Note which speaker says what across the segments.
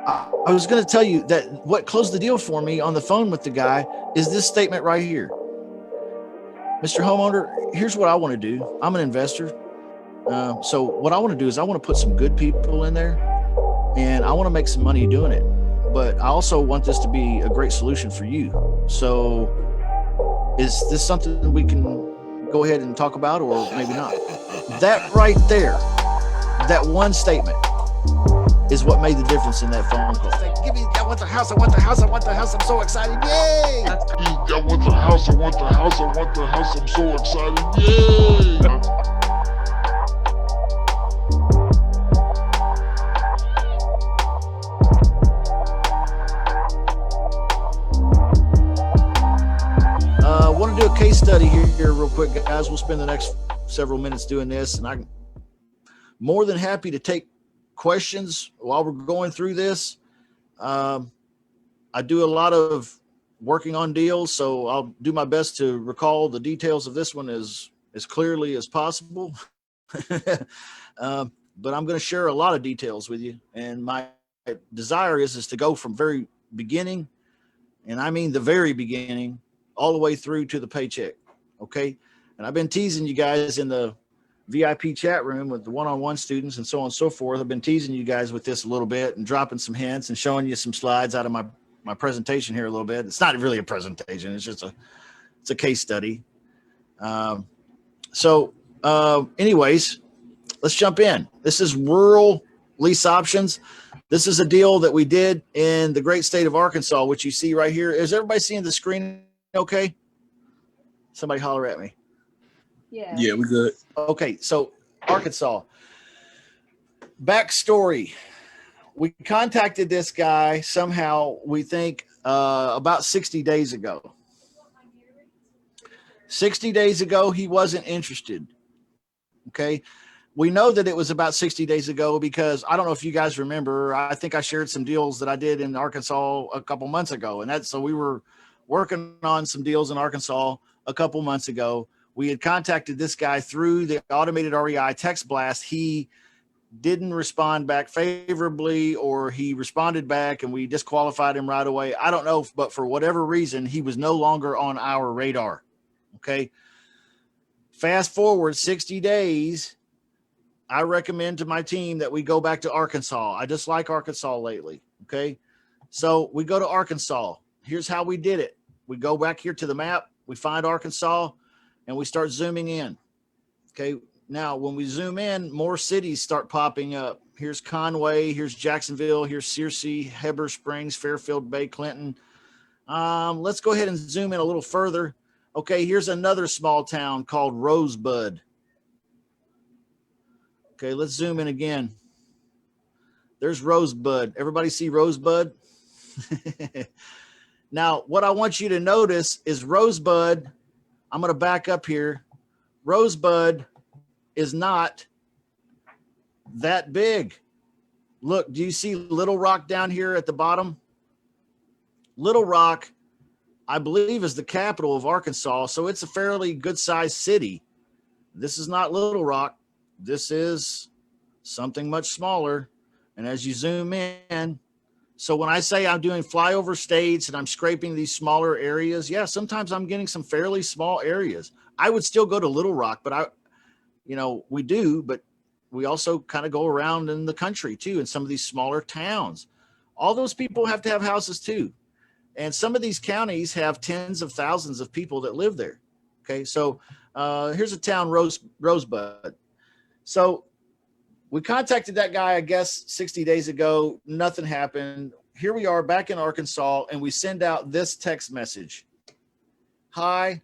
Speaker 1: I was going to tell you that what closed the deal for me on the phone with the guy is this statement right here. Mr. Homeowner, here's what I want to do. I'm an investor. So what I want to do is I want to put some good people in there and I want to make some money doing it. But I also want this to be a great solution for you. So is this something we can go ahead and talk about or maybe not? That right there, that one statement is what made the difference in that phone call. Like, give me, I want the house, I want the house, I want the house. I'm so excited. Yay!
Speaker 2: I want the house, I want the house, I want the house. I'm so excited. Yay!
Speaker 1: I want to do a case study here real quick, guys. We'll spend the next several minutes doing this, and I'm more than happy to take questions while we're going through this. I do a lot of working on deals, so I'll do my best to recall the details of this one as clearly as possible. But I'm going to share a lot of details with you, and my desire is to go from very beginning, and I mean the very beginning, all the way through to the paycheck. Okay. And I've been teasing you guys in the VIP chat room with the one-on-one students and so on and so forth. I've been teasing you guys with this a little bit and dropping some hints and showing you some slides out of my presentation here a little bit. It's not really a presentation. It's just it's a case study. Anyways, let's jump in. This is rural lease options. This is a deal that we did in the great state of Arkansas, which you see right here. Is everybody seeing the screen okay? Somebody holler at me.
Speaker 3: Yeah, we good.
Speaker 1: Okay, so Arkansas. Backstory. We contacted this guy somehow, we think, about 60 days ago. 60 days ago, he wasn't interested. Okay. We know that it was about 60 days ago because I don't know if you guys remember. I think I shared some deals that I did in Arkansas a couple months ago. And so we were working on some deals in Arkansas a couple months ago. We had contacted this guy through the automated REI text blast. He didn't respond back favorably, or he responded back and we disqualified him right away. I don't know, but for whatever reason, he was no longer on our radar. Okay. Fast forward 60 days. I recommend to my team that we go back to Arkansas. I just like Arkansas lately. Okay. So we go to Arkansas. Here's how we did it. We go back here to the map. We find Arkansas and we start zooming in. Okay. Now, when we zoom in, more cities start popping up. Here's Conway. Here's Jacksonville. Here's Searcy, Heber Springs, Fairfield Bay, Clinton. Let's go ahead and zoom in a little further. Okay. Here's another small town called Rosebud. Okay, let's zoom in again. There's Rosebud. Everybody see Rosebud? Now, what I want you to notice is Rosebud, I'm going to back up here. Rosebud is not that big. Look, do you see Little Rock down here at the bottom? Little Rock, I believe, is the capital of Arkansas, so it's a fairly good-sized city. This is not Little Rock. This is something much smaller. And as you zoom in, so when I say I'm doing flyover states and I'm scraping these smaller areas, yeah, sometimes I'm getting some fairly small areas. I would still go to Little Rock, but we do, but we also kind of go around in the country too, in some of these smaller towns. All those people have to have houses too. And some of these counties have tens of thousands of people that live there. Okay. So here's a town, Rosebud. So we contacted that guy, I guess, 60 days ago. Nothing happened. Here we are back in Arkansas, and we send out this text message. Hi,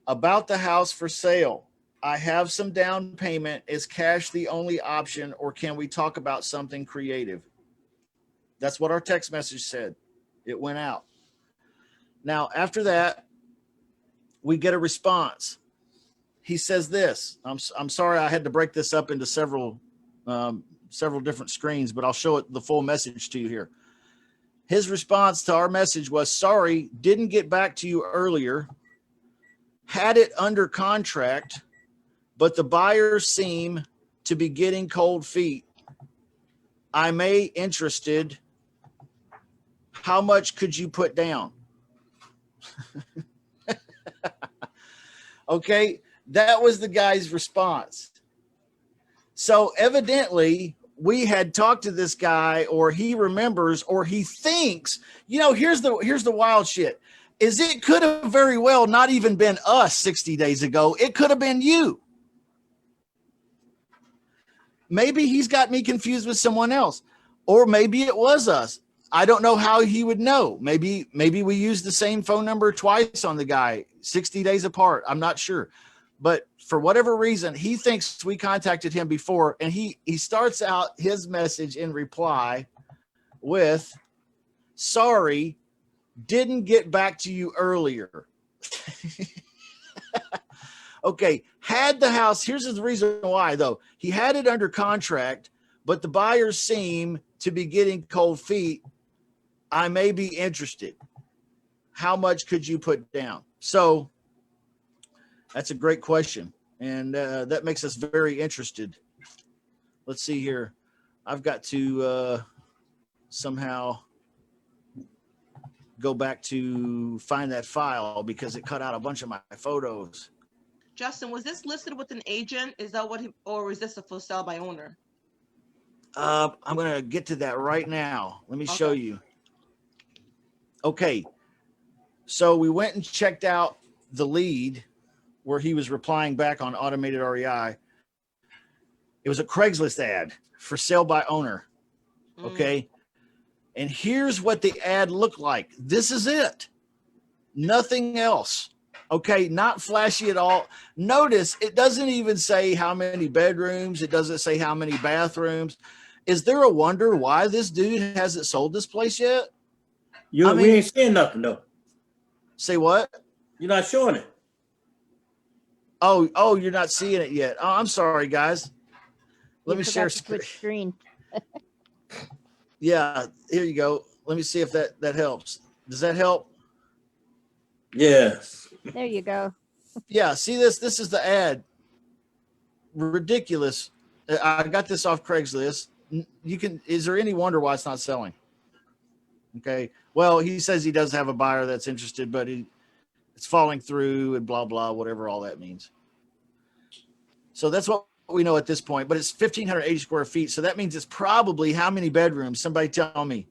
Speaker 1: about the house for sale. I have some down payment. Is cash the only option, or can we talk about something creative? That's what our text message said. It went out. Now, after that, we get a response. He says this. I'm sorry I had to break this up into several different screens, but I'll show it the full message to you here. His response to our message was, sorry, didn't get back to you earlier. Had it under contract, but the buyers seem to be getting cold feet. I may interested. how much could you put down? Okay, that was the guy's response. So evidently we had talked to this guy, or he remembers, or he thinks, here's the wild shit, is it could have very well not even been us 60 days ago. It could have been you. Maybe he's got me confused with someone else, or maybe it was us. I don't know how he would know. Maybe we used the same phone number twice on the guy 60 days apart. I'm not sure. But for whatever reason, he thinks we contacted him before, and he starts out his message in reply with, "Sorry, didn't get back to you earlier." Okay, had the house, here's the reason why though. He had it under contract, but the buyers seem to be getting cold feet. I may be interested. How much could you put down? So that's a great question. And that makes us very interested. Let's see here. I've got to somehow go back to find that file because it cut out a bunch of my photos.
Speaker 4: Justin, was this listed with an agent? Is that what or is this a for sale by owner?
Speaker 1: I'm going to get to that right now. Let me show you. Okay. So we went and checked out the lead where he was replying back on automated REI. It was a Craigslist ad for sale by owner. Okay. And here's what the ad looked like. This is it. Nothing else. Okay. Not flashy at all. Notice it doesn't even say how many bedrooms. It doesn't say how many bathrooms. Is there a wonder why this dude hasn't sold this place yet?
Speaker 5: We ain't seeing nothing though.
Speaker 1: Say what?
Speaker 5: You're not showing it.
Speaker 1: Oh, you're not seeing it yet. Oh, I'm sorry, guys. Let me share
Speaker 6: screen.
Speaker 1: Yeah, here you go. Let me see if that helps. Does that help?
Speaker 5: Yes.
Speaker 6: There you go.
Speaker 1: Yeah, see this? This is the ad. Ridiculous. I got this off Craigslist. Is there any wonder why it's not selling? Okay. Well, he says he does have a buyer that's interested, but it's falling through and blah, blah, whatever all that means. So that's what we know at this point, but it's 1,580 square feet. So that means it's probably how many bedrooms? Somebody tell me.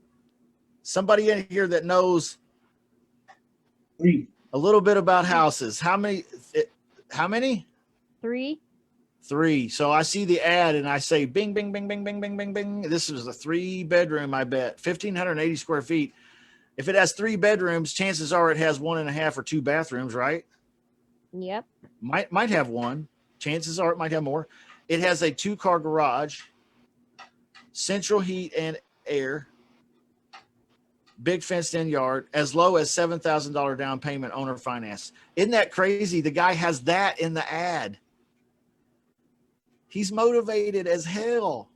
Speaker 1: Somebody in here that knows a little bit about houses. How many? Three. So I see the ad and I say, bing, bing, bing, bing, bing, bing, bing, bing. This is a 3-bedroom, I bet. 1,580 square feet. If it has 3 bedrooms, chances are it has 1.5 or 2 bathrooms, right?
Speaker 6: Yep.
Speaker 1: Might have 1. Chances are it might have more. It has a 2-car garage, central heat and air, big fenced-in yard, as low as $7,000 down payment, owner finance. Isn't that crazy? The guy has that in the ad. He's motivated as hell.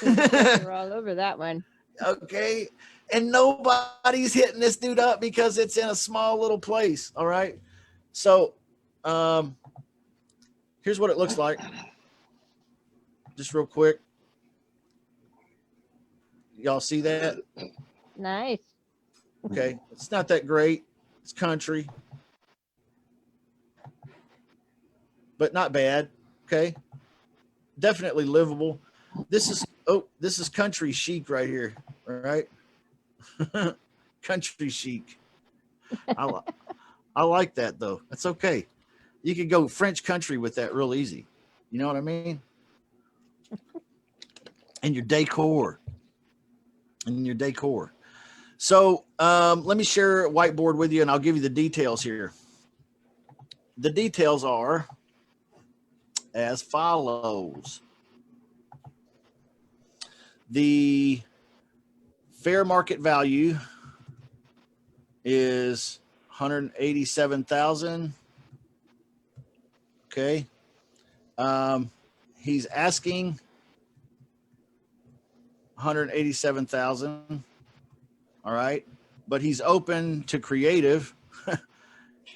Speaker 6: We're all over that one.
Speaker 1: Okay. And nobody's hitting this dude up because it's in a small little place. All right. So here's what it looks like. Just real quick. Y'all see that?
Speaker 6: Nice.
Speaker 1: Okay. It's not that great. It's country. But not bad. Okay. Definitely livable. This is country chic right here. All right. Country chic. I like that though. That's okay. You could go French country with that real easy. You know what I mean? And your decor. So let me share a whiteboard with you and I'll give you the details here. The details are as follows. The fair market value is $187,000. Okay. He's asking $187,000. All right. But he's open to creative.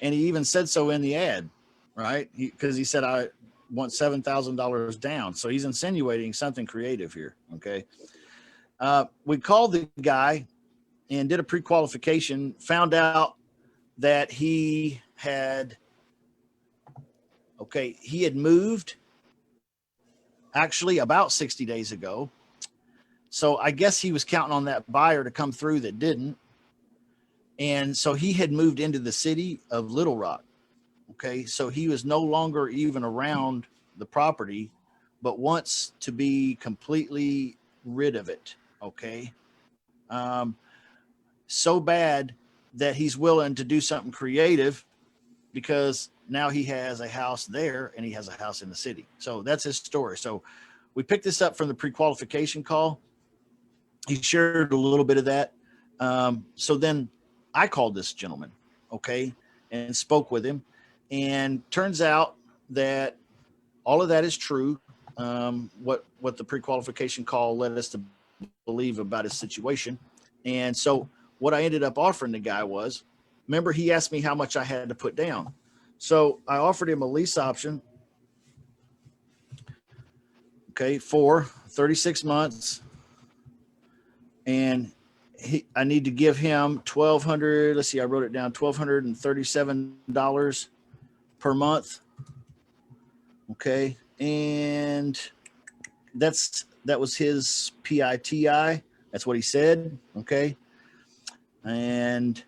Speaker 1: And he even said so in the ad, right? Because he said, I want $7,000 down. So he's insinuating something creative here. Okay. We called the guy and did a pre-qualification, found out that he had moved actually about 60 days ago. So I guess he was counting on that buyer to come through that didn't. And so he had moved into the city of Little Rock. Okay. So he was no longer even around the property, but wants to be completely rid of it. Okay. So bad that he's willing to do something creative because now he has a house there and he has a house in the city. So that's his story. So we picked this up from the pre-qualification call. He shared a little bit of that. So then I called this gentleman, okay, and spoke with him. And turns out that all of that is true. What the pre-qualification call led us to believe about his situation. And so what I ended up offering the guy was, remember, he asked me how much I had to put down. So I offered him a lease option, okay, for 36 months. And I need to give him $1,200. Let's see, I wrote it down, $1,237 per month. Okay. And that was his PITI. That's what he said. Okay. And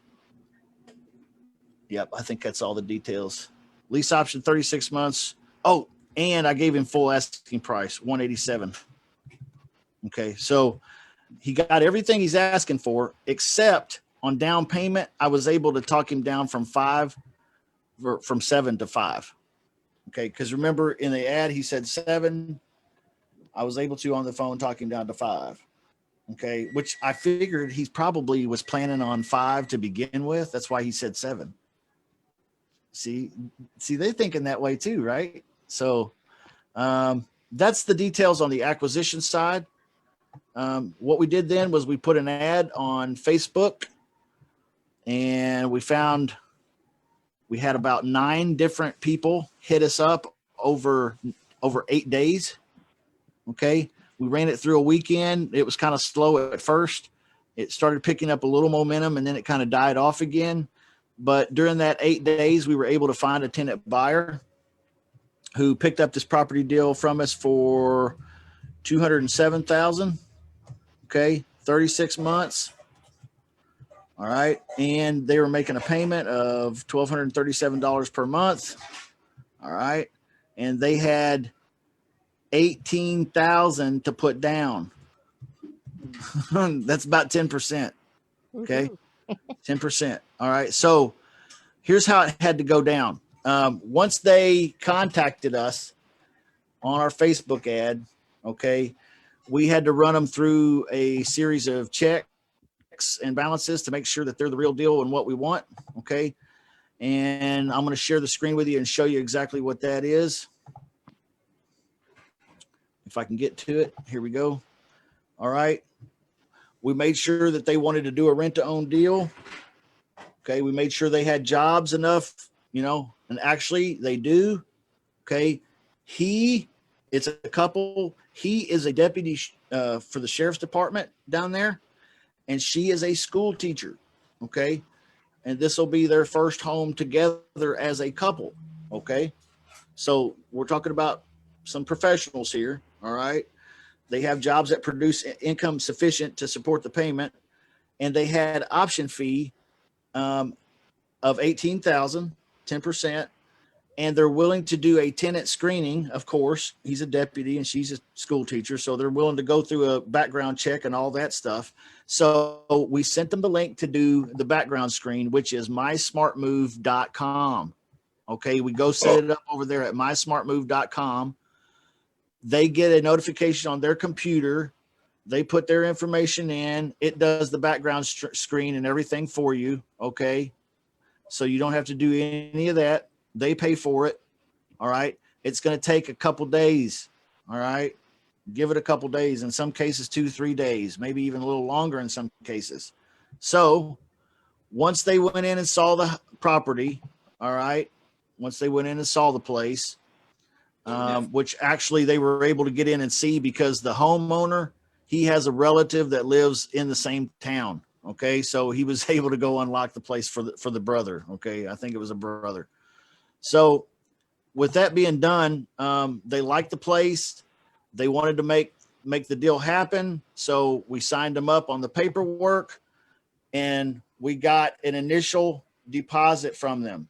Speaker 1: yep, I think that's all the details. Lease option, 36 months. Oh, and I gave him full asking price, 187. Okay. So he got everything he's asking for, except on down payment. I was able to talk him down from 7 to 5. Okay. Cause remember in the ad, he said 7. I was able to on the phone talk him down to 5. Okay. Which I figured he probably was planning on 5 to begin with. That's why he said 7. See, they're thinking that way too, right? So that's the details on the acquisition side. What we did then was we put an ad on Facebook, and we had about 9 different people hit us up over 8 days. Okay. We ran it through a weekend. It was kind of slow at first. It started picking up a little momentum, and then it kind of died off again. But during that 8 days, we were able to find a tenant buyer who picked up this property deal from us for $207,000. Okay. 36 months. All right. And they were making a payment of $1,237 per month. All right. And they had $18,000 to put down. That's about 10%. Okay. 10%. All right. So here's how it had to go down. Once they contacted us on our Facebook ad, okay, we had to run them through a series of checks and balances to make sure that they're the real deal and what we want. Okay. And I'm going to share the screen with you and show you exactly what that is. If I can get to it, here we go. All right. We made sure that they wanted to do a rent to own deal. Okay. We made sure they had jobs enough, and actually they do. Okay. It's a couple. He is a deputy for the sheriff's department down there, and she is a school teacher. Okay. And this will be their first home together as a couple. Okay. So we're talking about some professionals here. All right. They have jobs that produce income sufficient to support the payment. And they had option fee of $18,000, 10%. And they're willing to do a tenant screening. Of course, he's a deputy and she's a school teacher. So they're willing to go through a background check and all that stuff. So we sent them the link to do the background screen, which is mysmartmove.com. Okay. We go set it up over there at mysmartmove.com. They get a notification on their computer. They put their information in. It does the background screen and everything for you. Okay. So you don't have to do any of that. They pay for it. All right. It's going to take a couple days. All right. Give it a couple days. In some cases, 2-3 days, maybe even a little longer in some cases. So once they went in and saw the property, all right, once they went in and saw the place, which actually they were able to get in and see because the homeowner, he has a relative that lives in the same town. Okay, so he was able to go unlock the place for the brother. Okay, I think it was a brother. So with that being done, they liked the place. They wanted to make the deal happen. So we signed them up on the paperwork, and we got an initial deposit from them.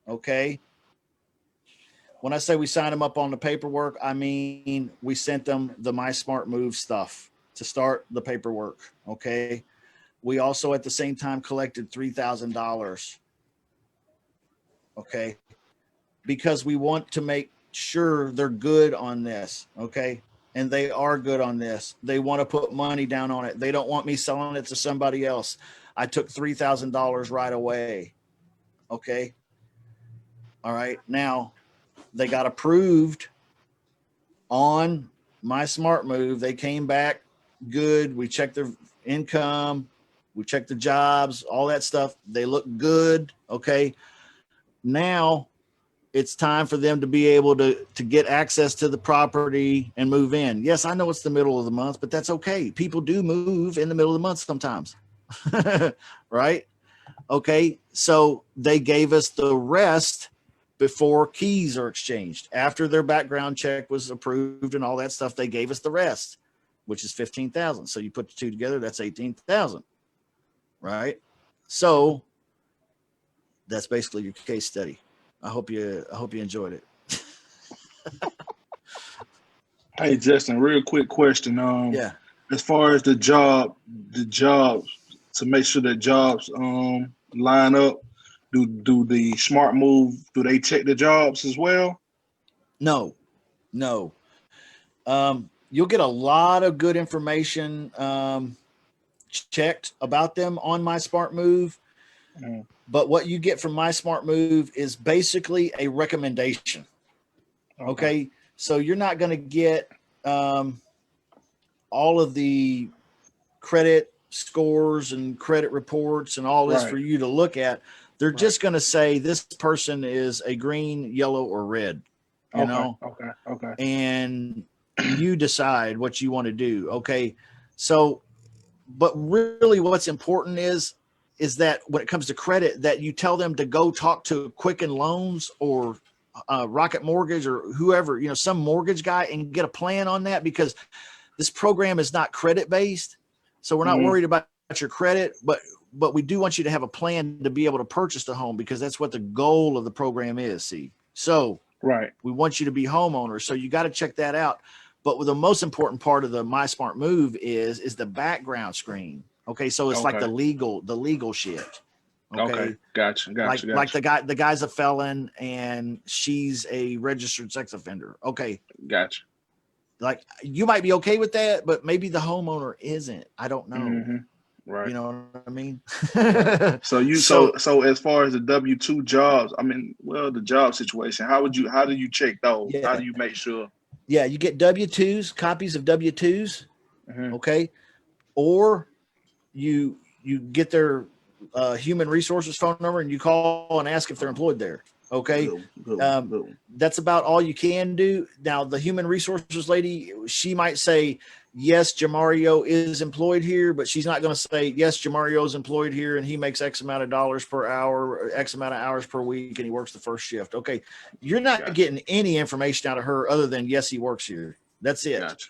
Speaker 1: Okay. When I say we signed them up on the paperwork, I mean we sent them the My Smart Move stuff to start the paperwork. Okay. We also at the same time collected $3,000. Okay. Because we want to make sure they're good on this. Okay. And they are good on this. They want to put money down on it. They don't want me selling it to somebody else. I took $3,000 right away. Okay. All right. Now they got approved on My Smart Move. They came back good. We checked their income. We checked the jobs, all that stuff. They look good. Okay. Now it's time for them to be able to get access to the property and move in. Yes, I know it's the middle of the month, but that's okay. People do move in the middle of the month sometimes. Right? Okay. So they gave us the rest before keys are exchanged. After their background check was approved and all that stuff, they gave us the rest, which is 15,000. So you put the two together, that's 18,000. Right? So that's basically your case study. I hope you enjoyed it.
Speaker 3: Hey Justin, real quick question.
Speaker 1: Yeah.
Speaker 3: As far as the jobs to make sure that jobs line up, do the Smart Move, do they check the jobs as well?
Speaker 1: No. You'll get a lot of good information checked about them on My Smart Move.
Speaker 3: Mm.
Speaker 1: But what you get from My Smart Move is basically a recommendation. Okay. So you're not going to get all of the credit scores and credit reports and all this for you to look at. They're just going to say this person is a green, yellow, or red, you know?
Speaker 3: Okay.
Speaker 1: And you decide what you want to do. Okay. So, but really what's important is that when it comes to credit, that you tell them to go talk to Quicken Loans or Rocket Mortgage or whoever, you know, some mortgage guy, and get a plan on that, because this program is not credit based. So we're not worried about your credit, but we do want you to have a plan to be able to purchase the home, because that's what the goal of the program is. See, so we want you to be homeowners. So you got to check that out. But the most important part of the My Smart Move is the background screen. Okay. So it's like the legal shit. Okay.
Speaker 3: Gotcha.
Speaker 1: Like the guy's a felon and she's a registered sex offender. Okay.
Speaker 3: Gotcha.
Speaker 1: Like you might be okay with that, but maybe the homeowner isn't. I don't know.
Speaker 3: Right.
Speaker 1: You know what I mean?
Speaker 3: Right. So as far as the W-2 jobs, I mean, well, the job situation, how do you check those?
Speaker 1: Yeah.
Speaker 3: How do you make sure?
Speaker 1: Yeah, you get W-2s, copies of W-2s. Okay. Or you get their human resources phone number and you call and ask if they're employed there. Okay.
Speaker 3: Good.
Speaker 1: That's about all you can do. Now, the human resources lady, she might say, yes, Jamario is employed here, but she's not going to say, yes, Jamario is employed here and he makes X amount of dollars per hour, or X amount of hours per week, and he works the first shift. Okay. You're not getting any information out of her other than, yes, he works here. That's it.
Speaker 3: Gotcha.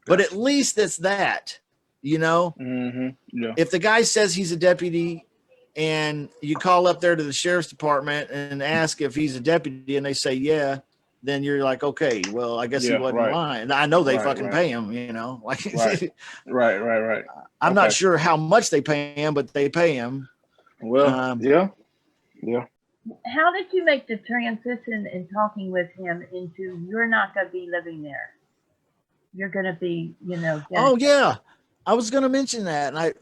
Speaker 1: But at least it's that, you know,
Speaker 3: Yeah.
Speaker 1: if the guy says he's a deputy and you call up there to the sheriff's department and ask if he's a deputy and they say, yeah, then you're like, okay, well, I guess he wasn't lying. I know they fucking pay him, you know, like,
Speaker 3: right.
Speaker 1: I'm not sure how much they pay him, but they pay him.
Speaker 3: Well, yeah.
Speaker 7: How did you make the transition in talking with him into you're not going to be living there? You're going to be, you know.
Speaker 1: Oh yeah. I was going to mention that. And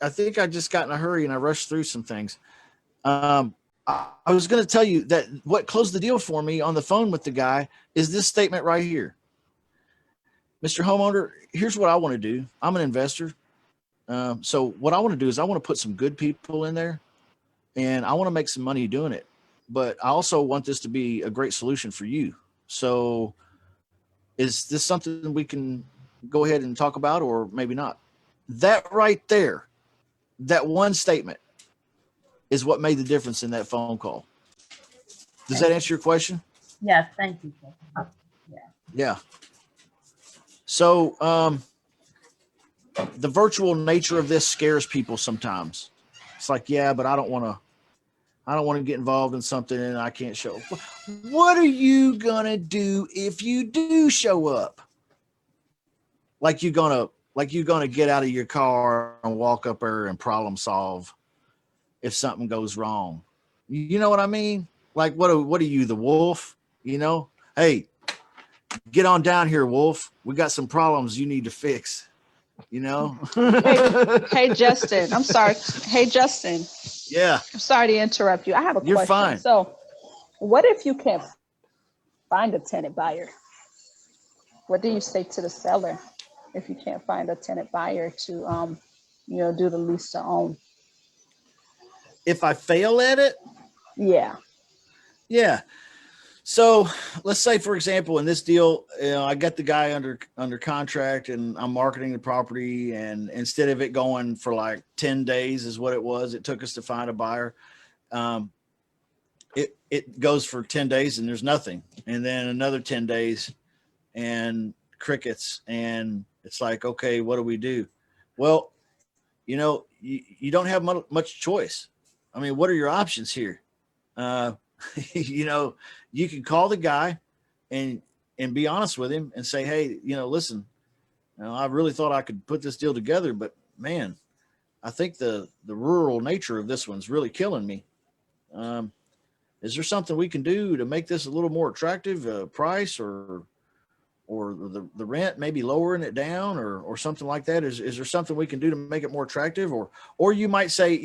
Speaker 1: I think I just got in a hurry and I rushed through some things. I was going to tell you that what closed the deal for me on the phone with the guy is this statement right here. Mr. Homeowner, here's what I want to do. I'm an investor. So what I want to do is I want to put some good people in there and I want to make some money doing it. But I also want this to be a great solution for you. So is this something we can go ahead and talk about, or maybe not? That right there that one statement is what made the difference in that phone call. Does that answer your question?
Speaker 7: Yes, thank you. Sir.
Speaker 1: Yeah. So the virtual nature of this scares people sometimes. It's like, yeah, but I don't want to get involved in something and I can't show up. What are you gonna do if you do show up? Like you're gonna get out of your car and walk up there and problem solve if something goes wrong. You know what I mean? Like what are you, the wolf? You know? Hey, get on down here, wolf. We got some problems you need to fix. You know?
Speaker 8: Hey, Justin, I'm sorry. Hey, Justin,
Speaker 1: Yeah,
Speaker 8: I'm sorry to interrupt you. I have a
Speaker 1: you're
Speaker 8: question.
Speaker 1: fine.
Speaker 8: So, what if you can't find a tenant buyer? What do you say to the seller if you can't find a tenant buyer to, do the lease to own?
Speaker 1: If I fail at it,
Speaker 8: Yeah.
Speaker 1: yeah. So let's say, for example, in this deal, I got the guy under contract and I'm marketing the property, and instead of it going for like 10 days is what it was, it took us to find a buyer. It goes for 10 days and there's nothing. And then another 10 days and crickets. And it's like, okay, what do we do? Well, you don't have much choice. I mean, what are your options here? You can call the guy and be honest with him and say, hey, listen, I really thought I could put this deal together, but man, I think the rural nature of this one's really killing me. Is there something we can do to make this a little more attractive, price or the rent, maybe lowering it down or something like that? Is there something we can do to make it more attractive? Or you might say,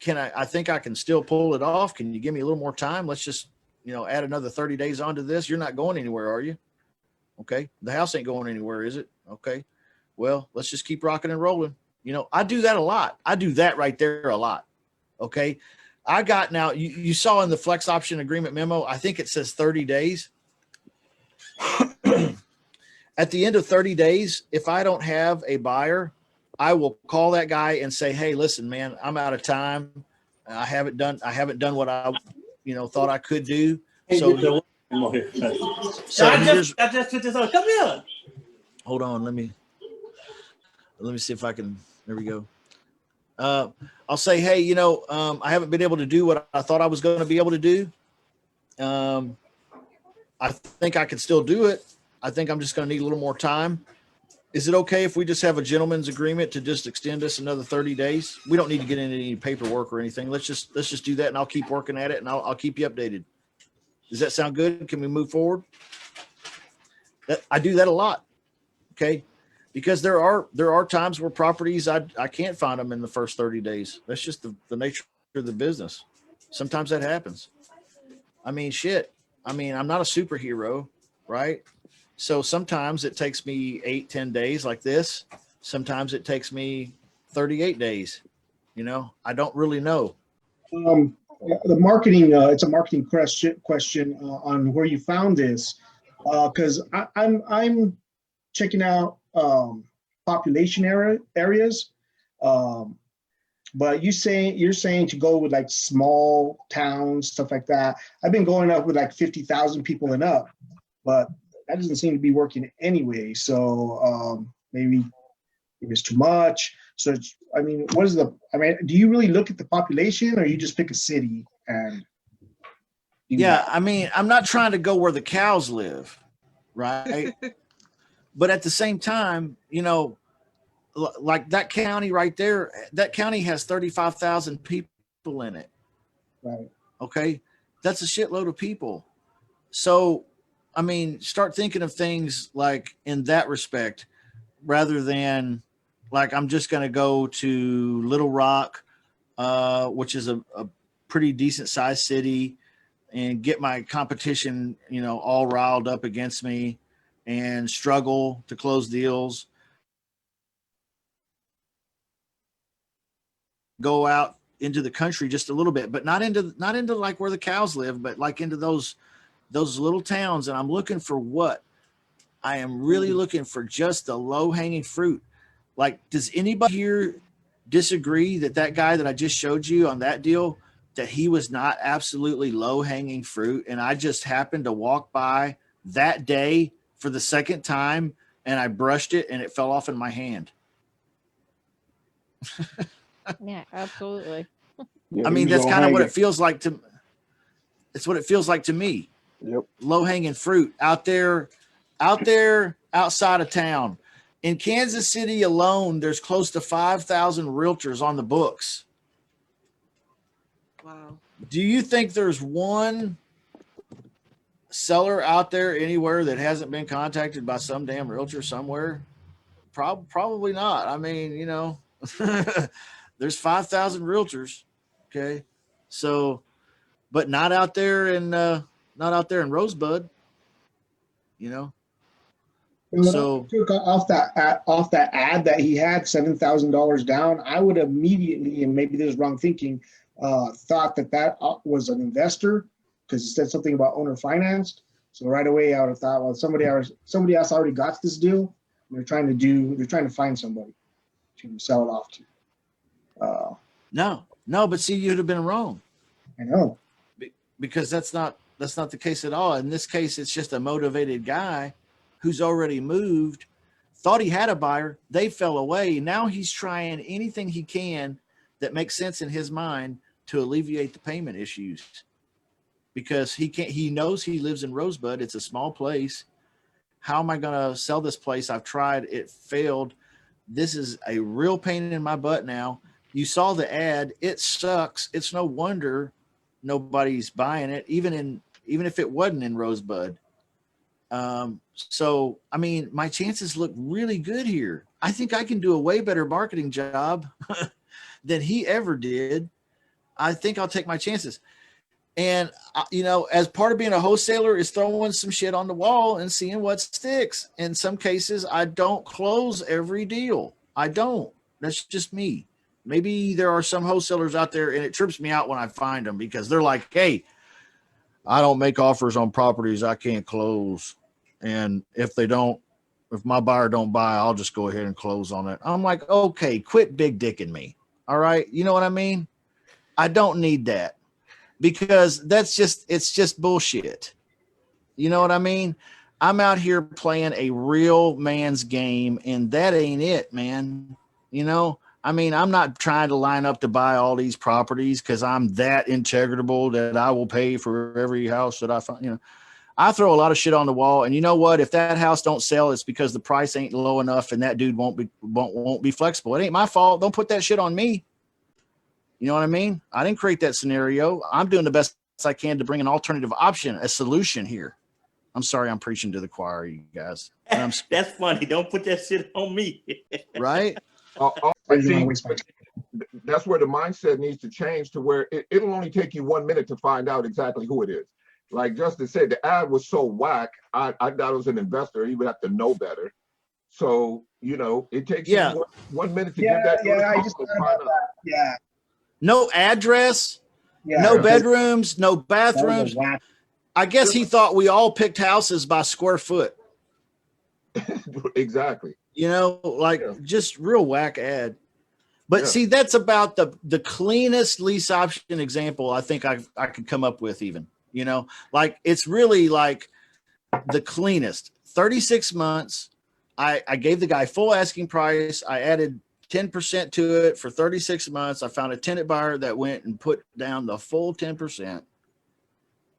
Speaker 1: I think I can still pull it off. Can you give me a little more time? Let's just, add another 30 days onto this. You're not going anywhere, are you? Okay. The house ain't going anywhere, is it? Okay. Well, let's just keep rocking and rolling. I do that a lot. I do that right there a lot. Okay. I got now, you saw in the flex option agreement memo, I think it says 30 days. At the end of 30 days, if I don't have a buyer, I will call that guy and say, hey, listen, man, I'm out of time. I haven't done what I, thought I could do. So
Speaker 5: I just put this on. Come here.
Speaker 1: hold on. Let me see if I can, there we go. I'll say, hey, I haven't been able to do what I thought I was going to be able to do. I think I can still do it. I think I'm just going to need a little more time. Is it okay if we just have a gentleman's agreement to just extend this another 30 days? We don't need to get into any paperwork or anything. Let's just do that, and I'll keep working at it, and I'll keep you updated. Does that sound good? Can we move forward? I do that a lot. Okay. Because there are times where properties, I can't find them in the first 30 days. That's just the nature of the business. Sometimes that happens. I mean, shit. I mean, I'm not a superhero, right? So sometimes it takes me 8-10 days like this. Sometimes it takes me 38 days. I don't really know.
Speaker 9: The marketing, it's a marketing question on where you found this, because I'm checking out population areas, but you're saying to go with like small towns, stuff like that. I've been going up with like 50,000 people and up, but that doesn't seem to be working anyway. So maybe it's too much. So do you really look at the population, or you just pick a city and?
Speaker 1: Yeah, I mean, I'm not trying to go where the cows live, right? But at the same time, like that county right there, that county has 35,000 people in it.
Speaker 9: Right.
Speaker 1: Okay. That's a shitload of people. So, I mean, start thinking of things like in that respect, rather than like, I'm just going to go to Little Rock, which is a pretty decent sized city, and get my competition, all riled up against me and struggle to close deals. Go out into the country just a little bit, but not into like where the cows live, but like into those little towns. And I'm looking for what? I am really looking for just the low hanging fruit. Like, does anybody here disagree that that guy that I just showed you on that deal, that he was not absolutely low-hanging fruit, and I just happened to walk by that day for the second time, and I brushed it, and it fell off in my hand.
Speaker 6: Yeah, absolutely.
Speaker 3: Yeah,
Speaker 1: I
Speaker 3: he
Speaker 1: mean,
Speaker 3: was
Speaker 1: that's
Speaker 3: low
Speaker 1: kind of what
Speaker 3: hanging.
Speaker 1: it feels like to. It's what it feels like to me.
Speaker 3: Yep.
Speaker 1: Low-hanging fruit out there outside of town. In Kansas City alone, there's close to 5,000 realtors on the books.
Speaker 4: Wow.
Speaker 1: Do you think there's one seller out there anywhere that hasn't been contacted by some damn realtor somewhere? Probably not. I mean, you know, there's 5,000 realtors. Okay. So, but not out there in Rosebud, you know? So
Speaker 9: Took off that ad that he had $7,000 down. I would immediately, and maybe this is wrong thinking, thought that was an investor because it said something about owner financed. So right away, I would have thought, well, somebody else already got this deal. They're trying to find somebody to sell it off to.
Speaker 1: no, but see, you'd have been wrong.
Speaker 9: I know.
Speaker 1: Because that's not the case at all. In this case, it's just a motivated guy who's already moved, thought he had a buyer, they fell away. Now he's trying anything he can that makes sense in his mind to alleviate the payment issues, because he knows he lives in Rosebud. It's a small place. How am I going to sell this place? I've tried, it failed. This is a real pain in my butt now. You saw the ad. It sucks. It's no wonder nobody's buying it, even if it wasn't in Rosebud. So, I mean, my chances look really good here. I think I can do a way better marketing job than he ever did. I think I'll take my chances. And, you know, as part of being a wholesaler is throwing some shit on the wall and seeing what sticks. In some cases, I don't close every deal. I don't. That's just me. Maybe there are some wholesalers out there, and it trips me out when I find them because they're like, hey, I don't make offers on properties I can't close. And if my buyer don't buy, I'll just go ahead and close on it. I'm like, okay, quit big dicking me. All right. You know what I mean? I don't need that, because it's just bullshit. You know what I mean? I'm out here playing a real man's game, and that ain't it, man. You know, I mean, I'm not trying to line up to buy all these properties because I'm that integrable that I will pay for every house that I find. You know, I throw a lot of shit on the wall, and you know what? If that house don't sell, it's because the price ain't low enough, and that dude won't be flexible. It ain't my fault. Don't put that shit on me. You know what I mean? I didn't create that scenario. I'm doing the best I can to bring an alternative option, a solution here. I'm sorry, I'm preaching to the choir, you guys.
Speaker 5: That's funny. Don't put that shit on me.
Speaker 1: Right?
Speaker 9: I didn't want to waste my time.
Speaker 10: That's where the mindset needs to change to where it'll only take you 1 minute to find out exactly who it is. Like Justin said, the ad was so whack. I thought it was an investor. He would have to know better. So, you know, it takes you 1 minute to get that.
Speaker 9: I just thought about that. Yeah.
Speaker 1: No address, no bedrooms, no bathrooms. I guess he thought we all picked houses by square foot.
Speaker 10: Exactly.
Speaker 1: You know, like just real whack ad. But see, that's about the cleanest lease option example I think I could come up with even, you know, like it's really like the cleanest. 36 months. I gave the guy full asking price. I added 10% to it for 36 months. I found a tenant buyer that went and put down the full 10%.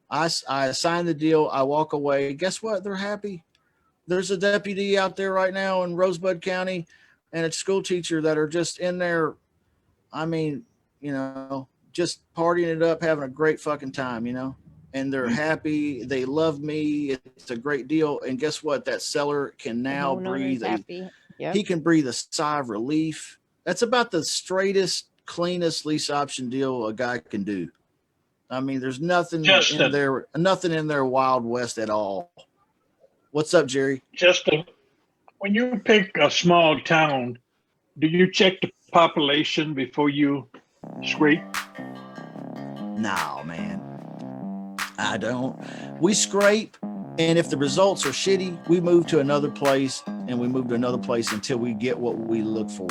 Speaker 1: I signed the deal. I walk away. Guess what? They're happy. There's a deputy out there right now in Rosebud County and a school teacher that are just in there. I mean, you know, just partying it up, having a great fucking time, you know, and they're happy. They love me. It's a great deal. And guess what? That seller can now breathe. He can breathe a sigh of relief. That's about the straightest, cleanest lease option deal a guy can do. I mean, there's nothing in there Wild West at all. What's up, Jerry?
Speaker 11: Justin, when you pick a small town, do you check the population before you scrape?
Speaker 1: No, man. I don't. We scrape, and if the results are shitty, we move to another place, and we move to another place until we get what we look for.